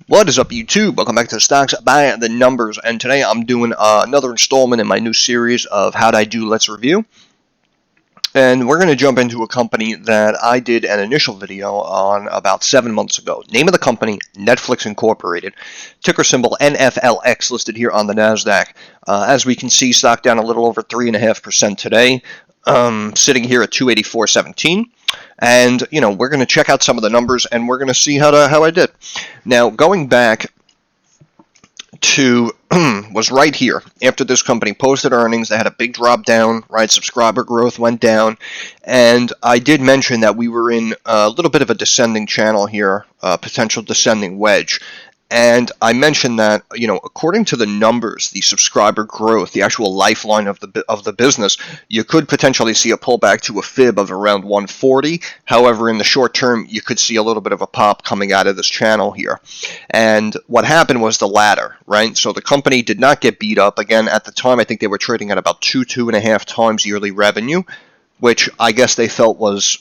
What is up, YouTube? Welcome back to Stocks by the Numbers, and today I'm doing another installment in my new series of How'd I Do? Let's Review. And we're going to jump into a company that I did an initial video on about 7 months ago. Name of the company, Netflix Incorporated. Ticker symbol NFLX, listed here on the NASDAQ. As we can see, stock down a little over 3.5% today, sitting here at 284.17. And, we're going to check out some of the numbers, and we're going to see how I did. Now, going back to was right here. After this company posted earnings, they had a big drop down, right? Subscriber growth went down. And I did mention that we were in a little bit of a descending channel here, potential descending wedge. And I mentioned that, according to the numbers, the subscriber growth, the actual lifeline of the business, you could potentially see a pullback to a fib of around 140. However, in the short term, you could see a little bit of a pop coming out of this channel here. And what happened was the latter, right? So the company did not get beat up. Again, at the time, I think they were trading at about 2.5 times yearly revenue, which I guess they felt was,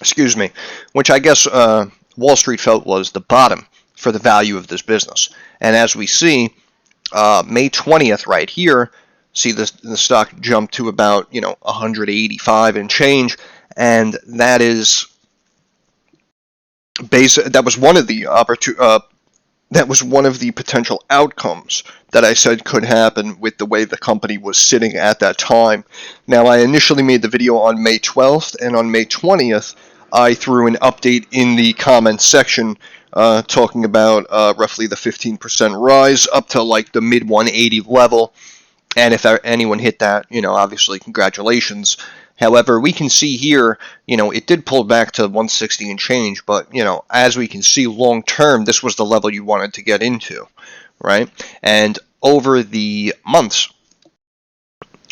excuse me, which I guess Wall Street felt was the bottom for the value of this business. And as we see, May 20th right here, see the stock jumped to about 185 and change, and that is that was one of the potential outcomes that I said could happen with the way the company was sitting at that time. Now, I initially made the video on May 12th, and on May 20th, I threw an update in the comments section talking about roughly the 15% rise up to like the mid 180 level. And if anyone hit that, obviously congratulations. However, we can see here, it did pull back to 160 and change, but, as we can see long term, this was the level you wanted to get into, right? And over the months,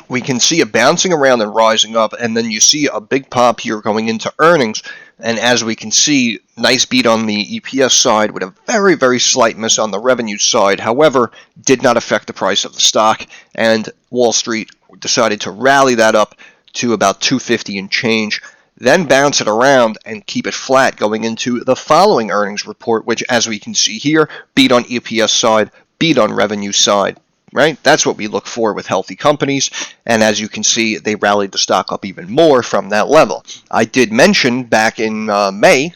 we can see it bouncing around and rising up, and then you see a big pop here going into earnings. And as we can see, nice beat on the EPS side with a very, very slight miss on the revenue side. However, did not affect the price of the stock, and Wall Street decided to rally that up to about 250 and change, then bounce it around and keep it flat going into the following earnings report, which, as we can see here, beat on EPS side, beat on revenue side. Right? That's what we look for with healthy companies, and as you can see, they rallied the stock up even more from that level. I did mention back in May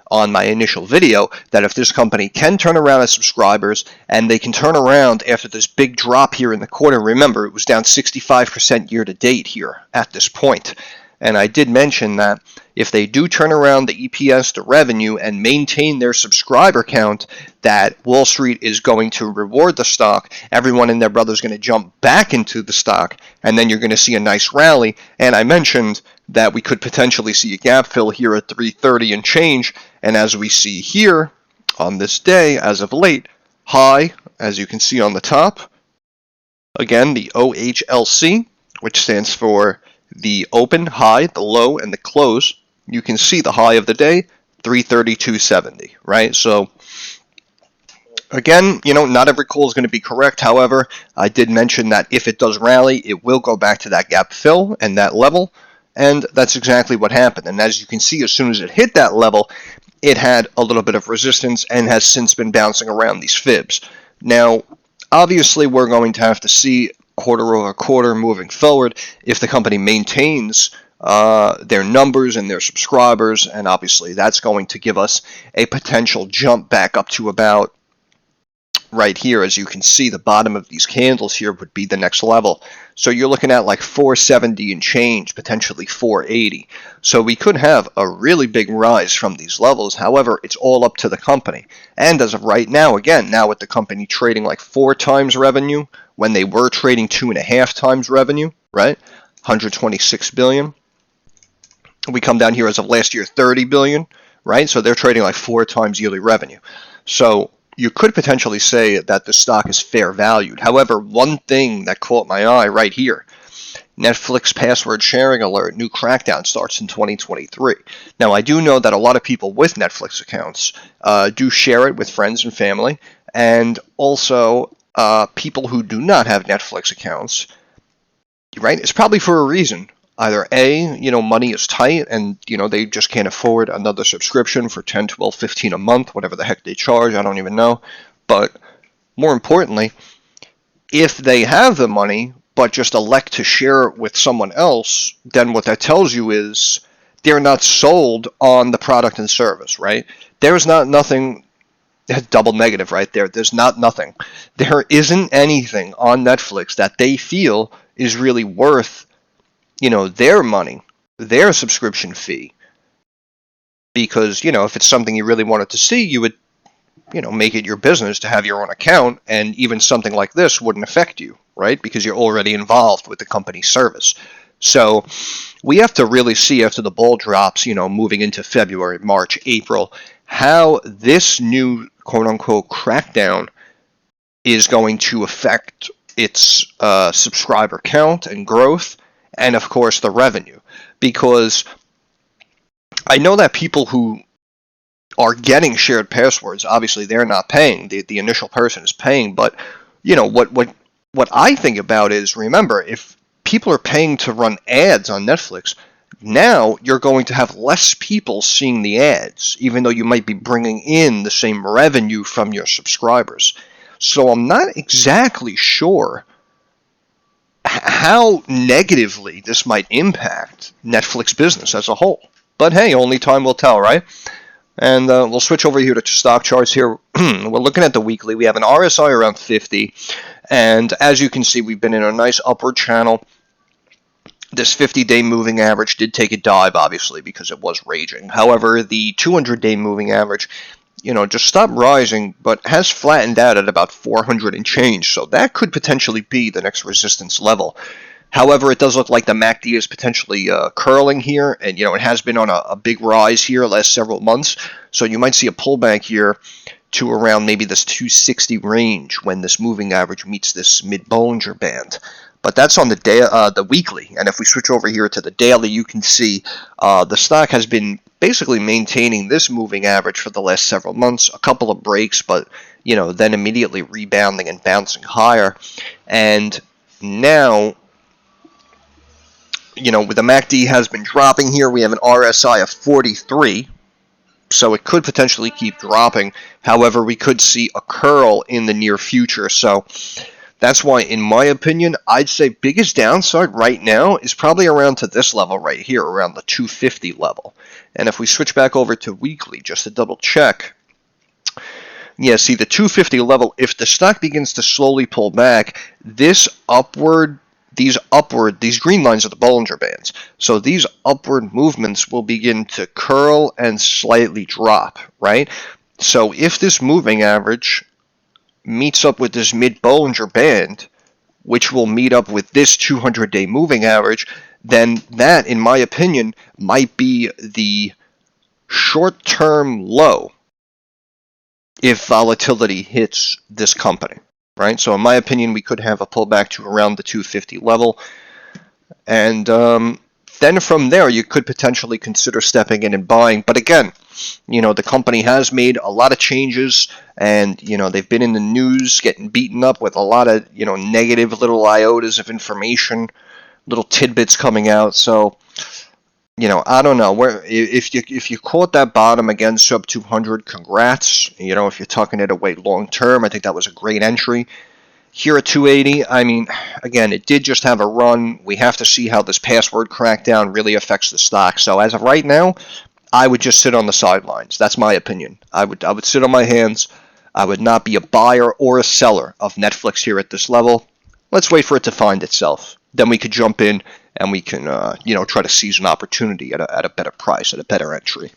on my initial video that if this company can turn around its subscribers, and they can turn around after this big drop here in the quarter, remember, it was down 65% year to date here at this point. And I did mention that if they do turn around the EPS to revenue and maintain their subscriber count, that Wall Street is going to reward the stock. Everyone and their brother is going to jump back into the stock, and then you're going to see a nice rally. And I mentioned that we could potentially see a gap fill here at 330 and change. And as we see here on this day, as of late, high, as you can see on the top, again, the OHLC, which stands for the open, high, the low, and the close. You can see the high of the day, 332.70, right? So, again, not every call is going to be correct. However, I did mention that if it does rally, it will go back to that gap fill and that level, and that's exactly what happened. And as you can see, as soon as it hit that level, it had a little bit of resistance and has since been bouncing around these fibs. Now, obviously, we're going to have to see quarter over quarter moving forward if the company maintains their numbers and their subscribers, and obviously that's going to give us a potential jump back up to about right here. As you can see, the bottom of these candles here would be the next level. So you're looking at like 470 and change, potentially 480. So we could have a really big rise from these levels. However, it's all up to the company. And as of right now, again, now with the company trading like 4 times revenue when they were trading 2.5 times revenue, right? 126 billion. We come down here as of last year, 30 billion, right? So they're trading like 4 times yearly revenue. So you could potentially say that the stock is fair valued. However, one thing that caught my eye right here, Netflix password sharing alert, new crackdown starts in 2023. Now, I do know that a lot of people with Netflix accounts do share it with friends and family, and also people who do not have Netflix accounts, right? It's probably for a reason. Either A, money is tight and, they just can't afford another subscription for 10, 12, 15 a month, whatever the heck they charge, I don't even know. But more importantly, if they have the money but just elect to share it with someone else, then what that tells you is they're not sold on the product and service, right? There's nothing, double negative right there. There's nothing. There isn't anything on Netflix that they feel is really worth, their money, their subscription fee. Because, if it's something you really wanted to see, you would, make it your business to have your own account, and even something like this wouldn't affect you, right? Because you're already involved with the company's service. So we have to really see after the ball drops, moving into February, March, April, how this new quote-unquote crackdown is going to affect its subscriber count and growth, and of course the revenue. Because I know that people who are getting shared passwords, obviously they're not paying. The initial person is paying, but what I think about is, remember, if people are paying to run ads on Netflix, now you're going to have less people seeing the ads, even though you might be bringing in the same revenue from your subscribers. So I'm not exactly sure how negatively this might impact Netflix business as a whole. But hey, only time will tell, right? And we'll switch over here to stock charts here. We're looking at the weekly. We have an RSI around 50. And as you can see, we've been in a nice upward channel. This 50-day moving average did take a dive, obviously, because it was raging. However, the 200-day moving average, just stopped rising, but has flattened out at about 400 and change. So that could potentially be the next resistance level. However, it does look like the MACD is potentially curling here, and it has been on a big rise here last several months. So you might see a pullback here to around maybe this 260 range when this moving average meets this mid-Bollinger Band. But that's on the day, the weekly. And if we switch over here to the daily, you can see the stock has been basically maintaining this moving average for the last several months. A couple of breaks, but then immediately rebounding and bouncing higher. And now, with the MACD has been dropping here, we have an RSI of 43. So it could potentially keep dropping. However, we could see a curl in the near future. So that's why, in my opinion, I'd say biggest downside right now is probably around to this level right here, around the 250 level. And if we switch back over to weekly, just to double check, yeah, see the 250 level, if the stock begins to slowly pull back, these green lines are the Bollinger Bands. So these upward movements will begin to curl and slightly drop, right? So if this moving average meets up with this mid-Bollinger Band, which will meet up with this 200-day moving average, then that, in my opinion, might be the short-term low if volatility hits this company, right? So in my opinion, we could have a pullback to around the 250 level. And then from there, you could potentially consider stepping in and buying. But again, the company has made a lot of changes, and, they've been in the news getting beaten up with a lot of, negative little iotas of information, little tidbits coming out. So, I don't know. If you caught that bottom again, sub 200, congrats. If you're tucking it away long term, I think that was a great entry. Here at 280, I mean, again, it did just have a run. We have to see how this password crackdown really affects the stock. So as of right now, I would just sit on the sidelines. That's my opinion. I would sit on my hands. I would not be a buyer or a seller of Netflix here at this level. Let's wait for it to find itself. Then we could jump in and we can, try to seize an opportunity at a better price, at a better entry.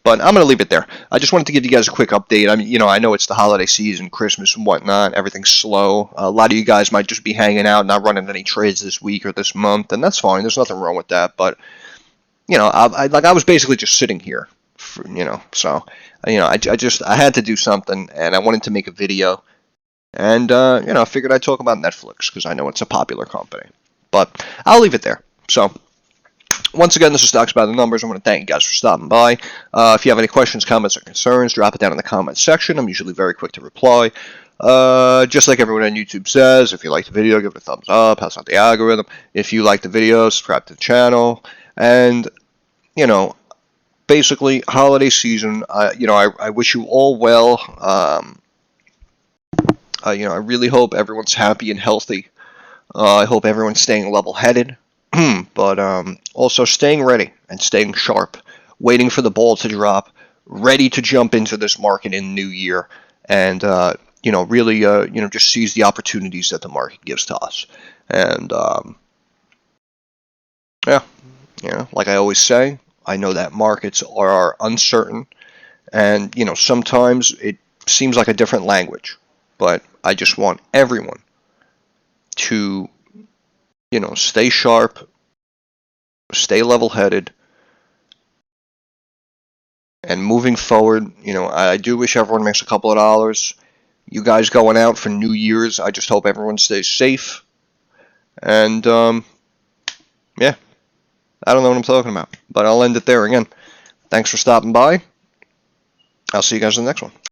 But I'm going to leave it there. I just wanted to give you guys a quick update. I mean, I know it's the holiday season, Christmas and whatnot. Everything's slow. A lot of you guys might just be hanging out, not running any trades this week or this month, and that's fine. There's nothing wrong with that. But, I was basically just sitting here, So, I had to do something, and I wanted to make a video. And, I figured I'd talk about Netflix because I know it's a popular company. But I'll leave it there. So, once again, this is Stocks by the Numbers. I want to thank you guys for stopping by. If you have any questions, comments, or concerns, drop it down in the comments section. I'm usually very quick to reply. Just like everyone on YouTube says, if you like the video, give it a thumbs up, helps out the algorithm. If you like the video, subscribe to the channel. And, you know, basically, holiday season, I wish you all well. I really hope everyone's happy and healthy. I hope everyone's staying level-headed, but also staying ready and staying sharp, waiting for the ball to drop, ready to jump into this market in the new year, and really, just seize the opportunities that the market gives to us. And like I always say, I know that markets are uncertain, and sometimes it seems like a different language, but I just want everyone to stay sharp, stay level-headed, and moving forward, I do wish everyone makes a couple of dollars. You guys going out for New Year's, I just hope everyone stays safe. And, yeah, I don't know what I'm talking about, but I'll end it there again. Thanks for stopping by. I'll see you guys in the next one.